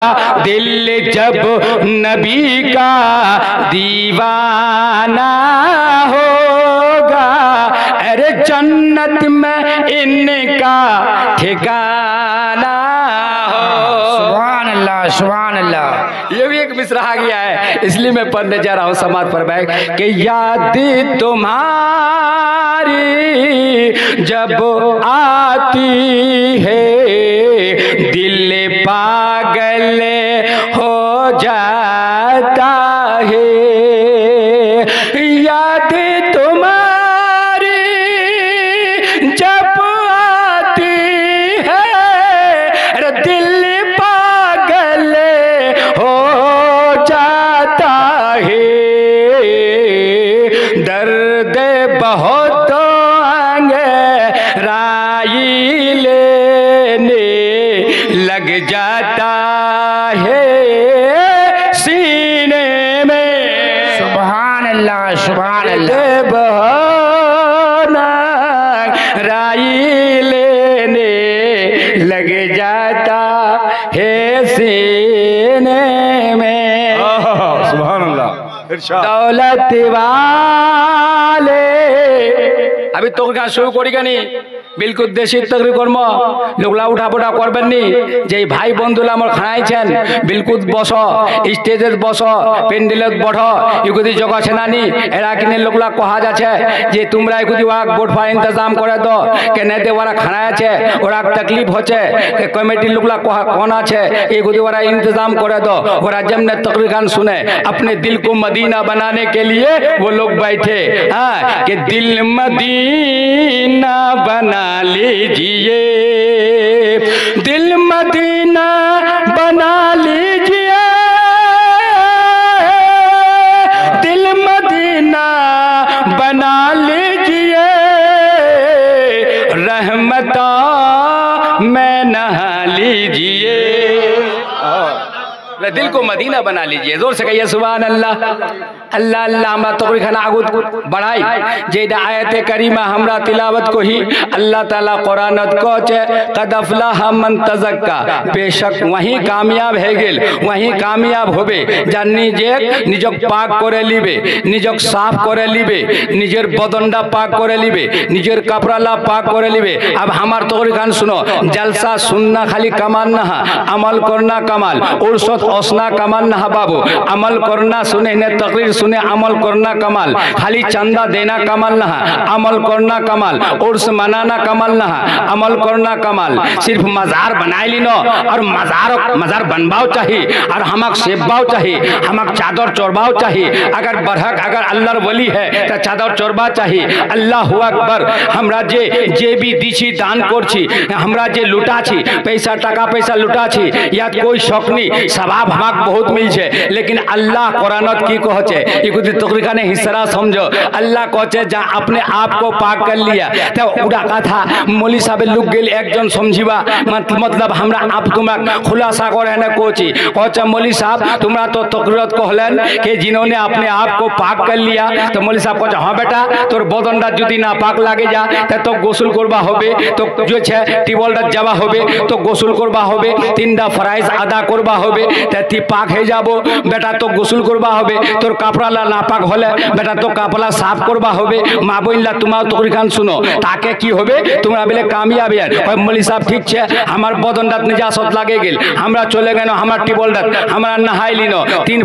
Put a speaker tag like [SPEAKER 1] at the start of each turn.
[SPEAKER 1] दिल जब नबी का दीवाना होगा, अरे जन्नत में इनका ठिकाना हो।
[SPEAKER 2] सुभान अल्लाह, सुभान अल्लाह।
[SPEAKER 1] ये भी एक मिसरा आ गया है, इसलिए मैं पढ़ने जा रहा हूँ समाज पर बैठ के। याद तुम्हारी जब आती है, दिल पागल हो जाता है। याद तुम्हारी जब आती है, अरे दिल पागल हो जाता है। दर्द बहुत अंगराई लेने लग जाता है सीने में।
[SPEAKER 2] सुभान अल्लाह, सुभान अल्लाह।
[SPEAKER 1] राई लेने लग जाता है सीने में।
[SPEAKER 3] सुभान अल्लाह।
[SPEAKER 1] दौलत वाले अभी तो शुरू करी गानी बिल्कुल देशी तकरी कर्म लोगला उठापटा करबें नी। जे भाई बंधुला आमार खानाइछेन बिल्कुल बस स्टेजे बस पेंडिलत बढ़ इकुदी जगह सेनानी एरा किने लोगला कहा जाछे जे तुमरा इकुदी वाक बोट फा इंतजाम करे दो केनेते वारा खाना आछे ओरा तकलीफ होछे के कमिटी लोगला कहा कोन आछे इकुदी वारा इंतजाम करे दो। ओरा जमने तकरीर खान सुने अपने दिल को मदीना बनाने के लिए वो लोग बैठे। हाँ कि दिल मदीना बना लीजिए, दिल मदीना बना लीजिए, दिल मदीना बना लीजिए, रहमतों में नहा लीजिए। दिल को मदीना बना लीजिए। जोर से कहिए सुभान अल्लाह। अल्लाह अल्लाह हमरा तकरीर खाना आगू बढ़ाई जे आयत करीमा हमरा तिलावत को ही अल्लाह ताला कुरानत कहचे कद अफलाह मन तज़क्का, बेशक वहीं कामयाब है गेल वहीं कामयाब होबे जा निजे निजक पाक करे लिबे, निजक साफ करे लिबे, निजेर बदनडा पाक करे लिबे, निजेर कपड़ाला पाक करे लिबे। अब हमार तकरीर खान सुनो, जलसा सुनना खाली कमाल ना, अमल करना कमाल, उर्सत असना कमाल ना बाबू, अमल करना सुने ने तकरीर सुने अमल करना कमाल, खाली चंदा देना कमाल ना, अमल करना कमाल, उर्स मनाना कमाल ना, अमल करना कमाल। सिर्फ मजार बनाए लीनो और मजार बनवाओ चाहिए और हमक सेबाओ चाहिए, हमक चादर चोरबाओ चाहिए। अगर बरहक अगर अल्लाहर वली है तो चादर चोरबा चाहिए। अल्लाहु अकबर। हमरा जे भी दिछी दान करछी, हमरा जे लुटाछी पैसा टाका पैसा लुटाछी या कोई शौक नहीं, सवाब हमाक बहुत मिल छे, लेकिन अल्लाह कुरानत की कहचे इकुदी तकरीर खाने हिस्सा समझो। अल्लाह कहचे जा अपने आप को पाक कर लिया तो उड़ा कथा मौली साहब लोग गेल एकजन समझिबा मतलब हमरा आप तुम्हारा खुलासा करे ना कोची कहचे मौली साहब तुम्हारा तो तकरीरत कहलेन कि जिन्होंने अपने आप को पाक कर लिया, तो मौली साहब कहचे हाँ बेटा तोर बदनटा यदि ना पाक लागे जा तो गोसल करबा होबे, तो जो छे टिबलटा जावा होबे तो गोसल करबा होबे, तीनटा फराइज अदा करबा होबे ती पाक है जाबो बेटा, तो गोसल करबा होबे, तोर कपड़ा ना पाक होले बेटा तो कपड़ा साफ करबा होबे। मा बइनला तुम्हारा तकरीर खान सुनो ताके की होबे तुम्हारा बेले कामयाब है। मौली साहब ठीक छे हमार बदनडात निजासत लागे गेल, हमरा चले गेनो हमार टिबलडात हमरा नहाई लिनो, तीन